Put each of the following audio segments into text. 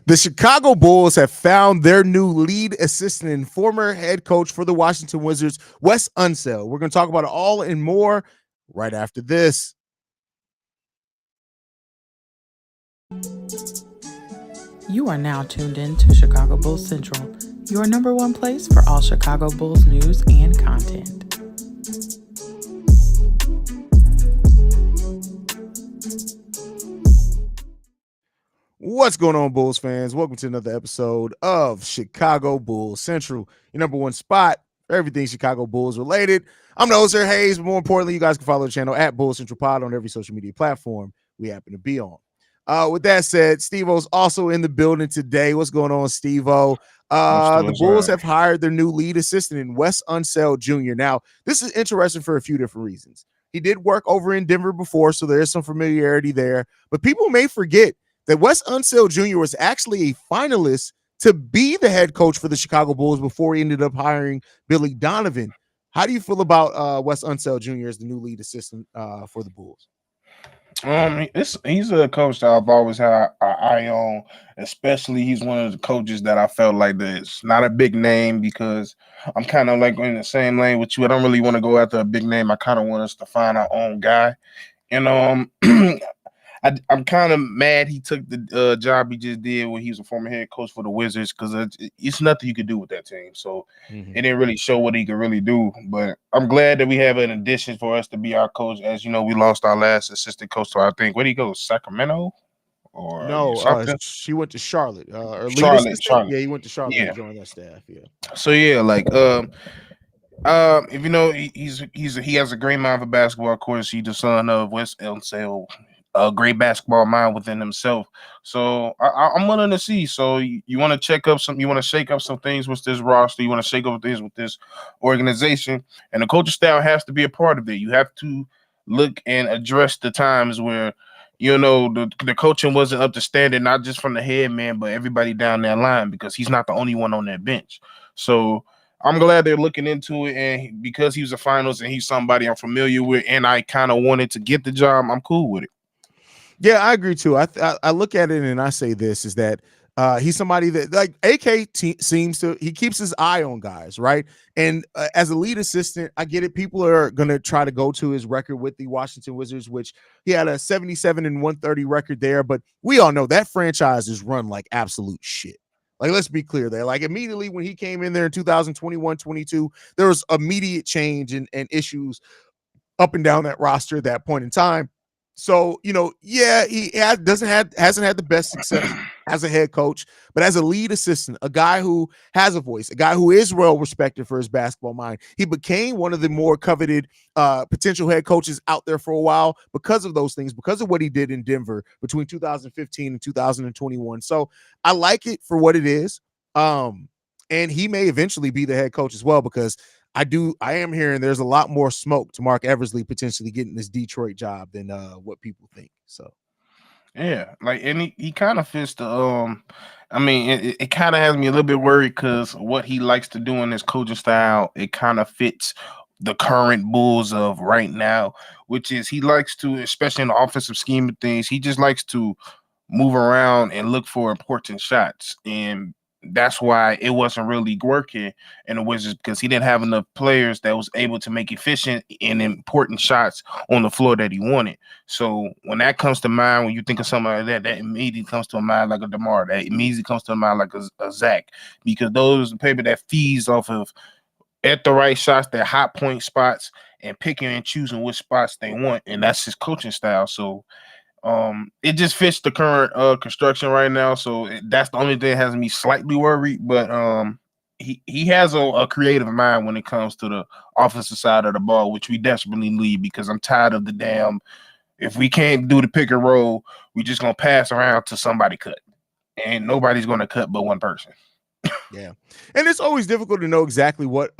The Chicago Bulls have found their new lead assistant and former head coach for the Washington Wizards, Wes Unseld. We're going to talk about it all and more right after this. You are now tuned in to Chicago Bulls Central, your number one place for all Chicago Bulls news and content. What's going on, Bulls fans? Welcome to another episode of Chicago Bulls Central, your number one spot for everything Chicago Bulls related. I'm the host here, Haize, but more importantly, you guys can follow the channel at Bulls Central Pod on every social media platform we happen to be on. With that said, Steve-O's also in the building today. What's going on, Steve-O? The Bulls have hired their new lead assistant in Wes Unseld Jr. Now, this is interesting for a few different reasons. He did work over in Denver before, so there is some familiarity there. But people may forget that Wes Unseld Jr. was actually a finalist to be the head coach for the Chicago Bulls before he ended up hiring Billy Donovan. How do you feel about Wes Unseld Jr. as the new lead assistant for the Bulls? He's a coach that I've always had an eye on. Especially, he's one of the coaches that I felt like that's not a big name, because I'm kind of like in the same lane with you. I don't really want to go after a big name. I kind of want us to find our own guy. And I'm kind of mad he took the job he just did when he was a former head coach for the Wizards, because it's nothing you could do with that team. So it didn't really show what he could really do. But I'm glad that we have an addition for us to be our coach. As you know, we lost our last assistant coach to, I think, where did he go? Sacramento? Or no, she went to Charlotte. Charlotte. Yeah, he went to Charlotte to join that staff. Yeah. So yeah, like if you know, he has a great mind for basketball. Of course, he's the son of Wes Unseld, a great basketball mind within himself. So I'm willing to see. So you want to check up some, you want to shake up some things with this roster. You want to shake up things with this organization, and the coaching style has to be a part of it. You have to look and address the times where, you know, the coaching wasn't up to standard, not just from the head man, but everybody down that line, because he's not the only one on that bench. So I'm glad they're looking into it, and because he was a finals and he's somebody I'm familiar with, and I kind of wanted to get the job, I'm cool with it. Yeah, I agree too. I look at it and I say this is that he's somebody that, like, seems to, he keeps his eye on guys, right? And as a lead assistant, I get it. People are going to try to go to his record with the Washington Wizards, which he had a 77-130 record there. But we all know that franchise is run like absolute shit. Like, let's be clear there. Like, immediately when he came in there in 2021-22, there was immediate change and issues up and down that roster at that point in time. So, you know, yeah, he hasn't had the best success as a head coach, but as a lead assistant, a guy who has a voice, a guy who is well respected for his basketball mind. He became one of the more coveted potential head coaches out there for a while because of those things, because of what he did in Denver between 2015 and 2021. So I like it for what it is. And he may eventually be the head coach as well, because I am hearing there's a lot more smoke to Mark Eversley potentially getting this Detroit job than what people think. So yeah, like, and he kind of fits the I mean, it kind of has me a little bit worried, because what he likes to do in his coaching style, it kind of fits the current Bulls of right now, which is he likes to, especially in the offensive scheme of things, he just likes to move around and look for important shots. And that's why it wasn't really working in the Wizards, because he didn't have enough players that was able to make efficient and important shots on the floor that he wanted. So when that comes to mind, when you think of somebody like that immediately comes to mind like a DeMar, that immediately comes to mind like a Zach, because those are people that feeds off of, at the right shots, their hot point spots, and picking and choosing which spots they want, and that's his coaching style. So it just fits the current construction right now. So that's the only thing that has me slightly worried. But he has a creative mind when it comes to the offensive side of the ball, which we desperately need, because I'm tired of the damn, if we can't do the pick and roll, we just gonna pass around to somebody cut, and nobody's gonna cut but one person. Yeah, and it's always difficult to know exactly what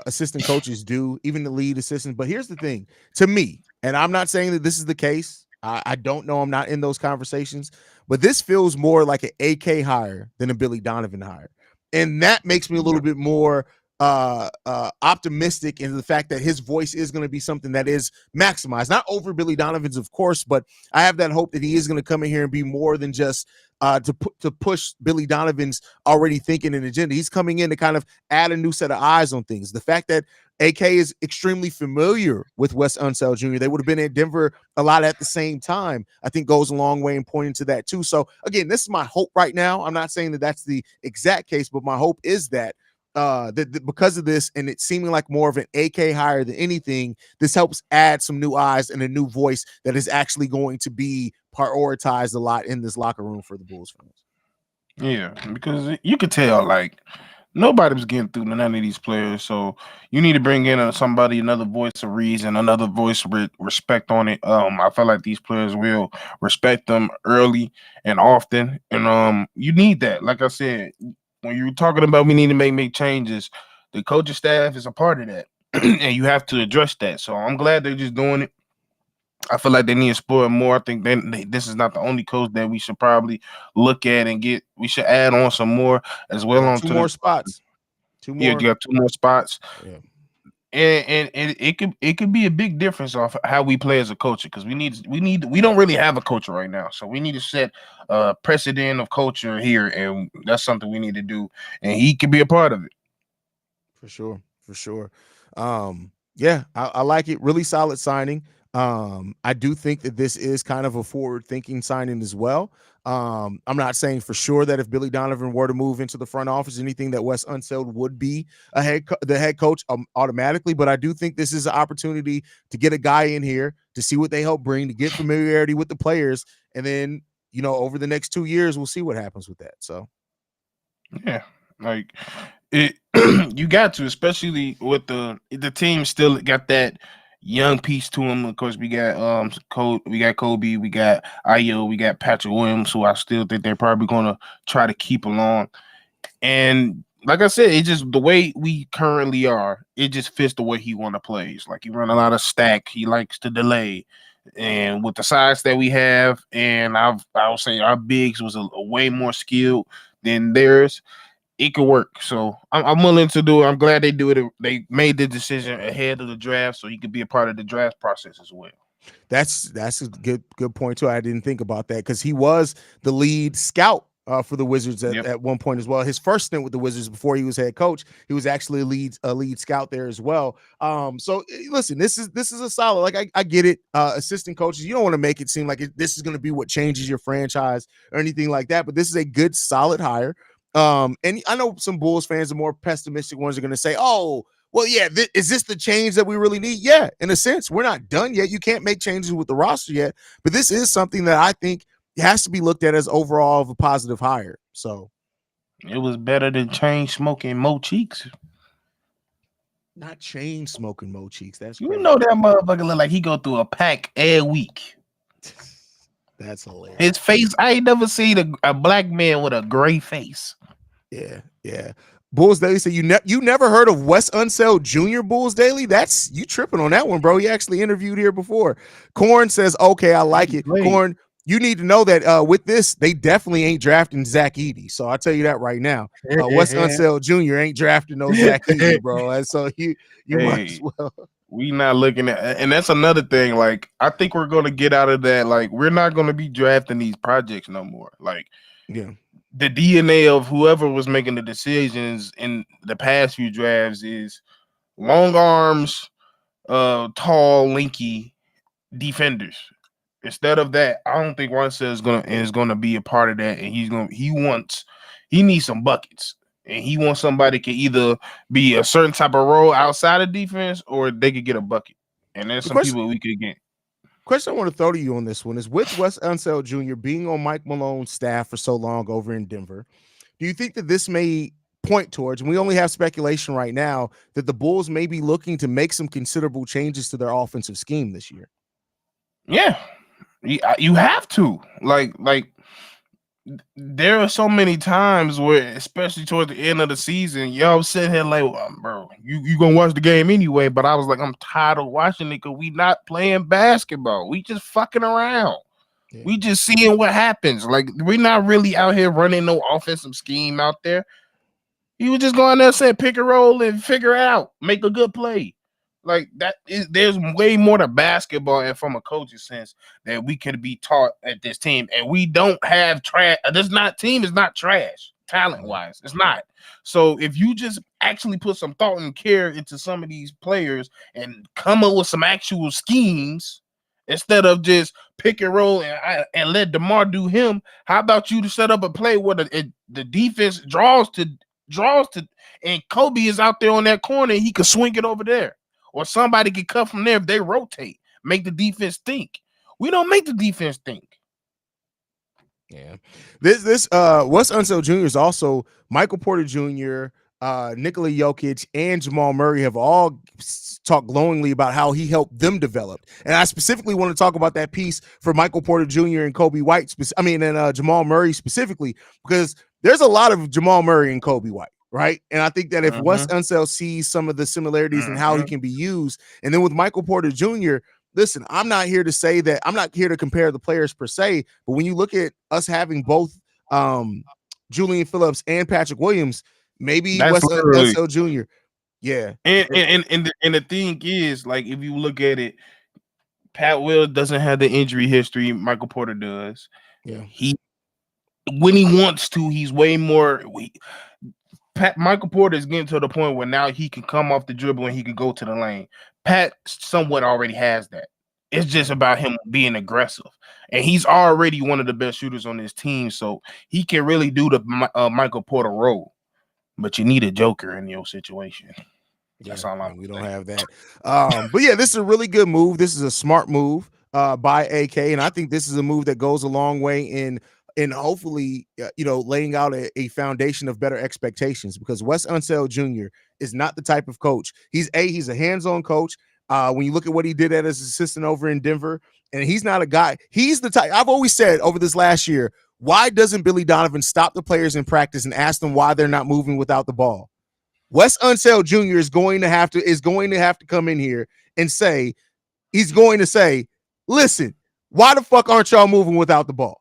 assistant coaches do, even the lead assistants. But here's the thing, to me, and I'm not saying that this is the case. I don't know. I'm not in those conversations, but this feels more like an AK hire than a Billy Donovan hire. And that makes me a little bit more optimistic in the fact that his voice is going to be something that is maximized, not over Billy Donovan's, of course, but I have that hope that he is going to come in here and be more than just to push Billy Donovan's already thinking and agenda. He's coming in to kind of add a new set of eyes on things. The fact that AK is extremely familiar with Wes Unseld Jr. They would have been in Denver a lot at the same time, I think goes a long way in pointing to that too. So again, this is my hope right now. I'm not saying that that's the exact case, but my hope is that because of this and it seeming like more of an AK hire than anything, this helps add some new eyes and a new voice that is actually going to be prioritized a lot in this locker room for the Bulls fans. Yeah, because you could tell like nobody was getting through to none of these players. So you need to bring in another voice of reason, another voice with respect on it. I feel like these players will respect them early and often, and you need that. Like I said, when you're talking about we need to make changes, the coaching staff is a part of that, and you have to address that. So I'm glad they're just doing it. I feel like they need to spoil more. I think this is not the only coach that we should probably look at and get. We should add on some more as well. Yeah, On two more spots. Yeah, you got 2 more spots. Yeah. And it could be a big difference off how we play as a culture because we don't really have a culture right now, so we need to set a precedent of culture here, and that's something we need to do, and he could be a part of it. For sure. Yeah, I like it. Really solid signing. I do think that this is kind of a forward-thinking signing as well. I'm not saying for sure that if Billy Donovan were to move into the front office, anything that Wes Unseld would be the head coach automatically, but I do think this is an opportunity to get a guy in here to see what they help bring, to get familiarity with the players, and then over the next 2 years, we'll see what happens with that. So, yeah, like it, you got to, especially with the team still got that young piece to him. Of course, we got Kobe, we got Ayo, we got Patrick Williams, who I still think they're probably gonna try to keep along. And like I said, it's just the way we currently are. It just fits the way he want to play. It's like he run a lot of stack. He likes to delay, and with the size that we have, and I would say our bigs was a way more skilled than theirs. It could work. So I'm willing to do it. I'm glad they do it. They made the decision ahead of the draft so he could be a part of the draft process as well. That's a good point too. I didn't think about that because he was the lead scout for the Wizards at one point as well. His first stint with the Wizards before he was head coach, he was actually a lead scout there as well. So listen, this is a solid. Like I get it. Assistant coaches, you don't want to make it seem like this is going to be what changes your franchise or anything like that. But this is a good, solid hire. And I know some Bulls fans, the more pessimistic ones, are going to say, "Oh, well, yeah, is this the change that we really need?" Yeah, in a sense, we're not done yet. You can't make changes with the roster yet, but this is something that I think has to be looked at as overall of a positive hire. So it was better than chain smoking Mo Cheeks. Not chain smoking Mo Cheeks. That's crazy. That motherfucker look like he go through a pack every week. That's hilarious. His face, I ain't never seen a black man with a gray face. Yeah. Bulls Daily said you never heard of Wes Unseld Jr. Bulls Daily? That's you tripping on that one, bro. He actually interviewed here before. Corn says, okay, I like it. Great. Corn, you need to know that with this, they definitely ain't drafting Zach Edey. So I'll tell you that right now. Wes Unseld Jr. ain't drafting no Zach Edey, bro. And so you might as well. We not looking at, and that's another thing. Like, I think we're going to get out of that. Like, we're not going to be drafting these projects no more. Like, yeah, the DNA of whoever was making the decisions in the past few drafts is long arms, tall, lanky defenders. Instead of that, I don't think Russell is gonna be a part of that, and he needs some buckets. And he wants somebody that can either be a certain type of role outside of defense or they could get a bucket. And there's some people we could get. Question I want to throw to you on this one is with Wes Unseld Jr. being on Mike Malone's staff for so long over in Denver, do you think that this may point towards, and we only have speculation right now, that the Bulls may be looking to make some considerable changes to their offensive scheme this year? Yeah, you have to. Like there are so many times where, especially towards the end of the season, y'all sitting here like, bro, you gonna watch the game anyway. But I was like, I'm tired of watching it because we not playing basketball. We just fucking around. Yeah. We just seeing what happens. Like, we're not really out here running no offensive scheme out there. He was just going there saying pick and roll and figure it out, make a good play. Like that is there's way more to basketball and from a coaching sense that we could be taught at this team, and we don't have trash. This not team is not trash talent wise. It's not. So if you just actually put some thought and care into some of these players and come up with some actual schemes instead of just pick and roll and let DeMar do him, how about you to set up a play where the defense draws to, and Kobe is out there on that corner, and he could swing it over there. Or somebody can cut from there if they rotate, make the defense think. We don't make the defense think. Yeah. This Wes Unseld Jr. is also Michael Porter Jr., Nikola Jokic, and Jamal Murray have all talked glowingly about how he helped them develop. And I specifically want to talk about that piece for Michael Porter Jr. and Kobe White, and Jamal Murray specifically, because there's a lot of Jamal Murray and Kobe White. Right. And I think that if Wes Unseld sees some of the similarities and how he can be used, and then with Michael Porter Jr., listen, I'm not here to say that I'm not here to compare the players per se, but when you look at us having both Julian Phillips and Patrick Williams, maybe Wes Unseld Jr. Yeah. And the thing is, like, if you look at it, Pat Will doesn't have the injury history Michael Porter does. Yeah. When he wants to, he's way more. Michael Porter is getting to the point where now he can come off the dribble and he can go to the lane. Pat somewhat already has that. It's just about him being aggressive. And he's already one of the best shooters on this team, so he can really do the Michael Porter role. But you need a joker in your situation. That's all I'm. We don't have that. But yeah, this is a really good move. This is a smart move by AK, and I think this is a move that goes a long way in hopefully, laying out a foundation of better expectations, because Wes Unseld Jr. is not the type of coach. He's a hands-on coach. When you look at what he did as an assistant over in Denver, and he's not a guy. He's the type. I've always said over this last year, why doesn't Billy Donovan stop the players in practice and ask them why they're not moving without the ball? Wes Unseld Jr. is going to have to come in here and say, he's going to say, listen, why the fuck aren't y'all moving without the ball?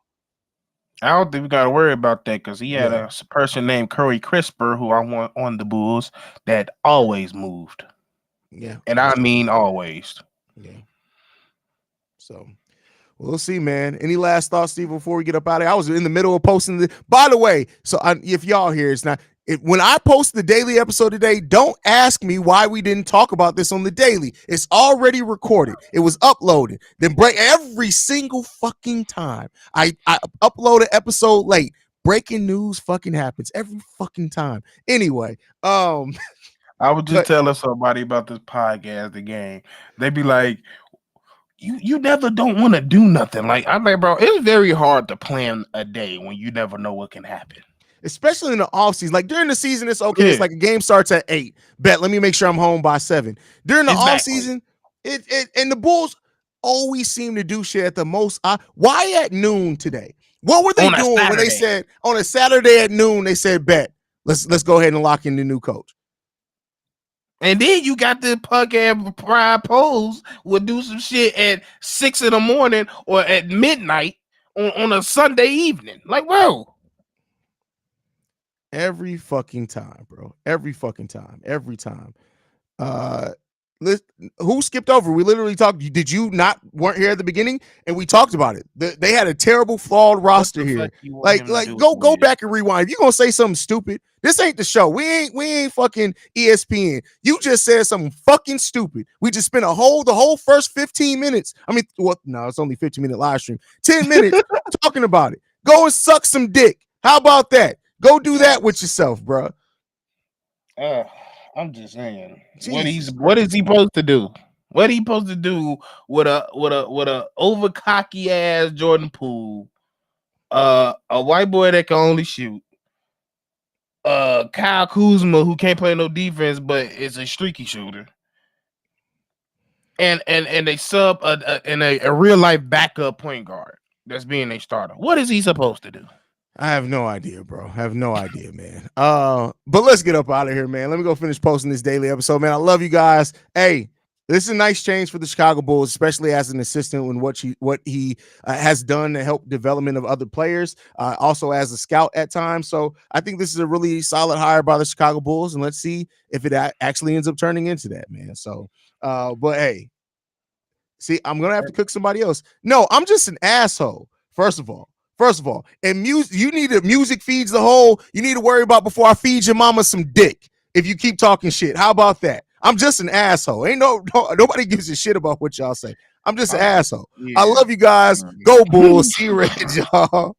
I don't think we got to worry about that, because he had a person named Curry Crisper, who I want on the Bulls, that always moved. Yeah. And I mean always. Yeah. So we'll see, man. Any last thoughts, Steve, before we get up out of here? I was in the middle of posting by the way, so if y'all here, it's not. When I post the daily episode today, don't ask me why we didn't talk about this on the daily. It's already recorded. It was uploaded. Then every single fucking time I upload an episode late, breaking news fucking happens every fucking time. Anyway, I was just telling somebody about this podcast, the game. They be like, you never don't want to do nothing. Like, I'm like, bro, it's very hard to plan a day when you never know what can happen. Especially in the offseason. Like during the season, it's okay. Yeah. It's like a game starts at 8. Bet, let me make sure I'm home by 7. During the offseason, and the Bulls always seem to do shit at the most. Why at noon today? What were they doing when they said on a Saturday at noon, they said, bet, let's go ahead and lock in the new coach? And then you got the punk ass pride polls would do some shit at 6 a.m. or at midnight on a Sunday evening. Like, whoa. Every fucking time, bro. Every fucking time. Every time. Who skipped over? We literally talked. Did you weren't here at the beginning? And we talked about it. They had a terrible, flawed roster here. Like go back and rewind. If you're gonna say something stupid, this ain't the show. We ain't fucking ESPN. You just said something fucking stupid. We just spent the whole first 15 minutes. I mean, no, it's only 15-minute live stream. 10 minutes talking about it. Go and suck some dick. How about that? Go do that with yourself, bro. I'm just saying. Jesus. What is he supposed to do? What he supposed to do with a over cocky ass Jordan Poole, a white boy that can only shoot, Kyle Kuzma who can't play no defense but is a streaky shooter, and they sub a real life backup point guard that's being a starter? What is he supposed to do? I have no idea, bro. I have no idea, man. But let's get up out of here, man. Let me go finish posting this daily episode, man. I love you guys. Hey, this is a nice change for the Chicago Bulls, especially as an assistant when what he has done to help development of other players, also as a scout at times. So I think this is a really solid hire by the Chicago Bulls, and let's see if it actually ends up turning into that, man. So But hey, see, I'm gonna have to cook somebody else. No, I'm just an asshole. First of all, and music. You need to music feeds the whole. You need to worry about before I feed your mama some dick. If you keep talking shit, how about that? I'm just an asshole. Ain't nobody gives a shit about what y'all say. I'm just an asshole. I love you guys. Go Bulls. See you, Red, y'all.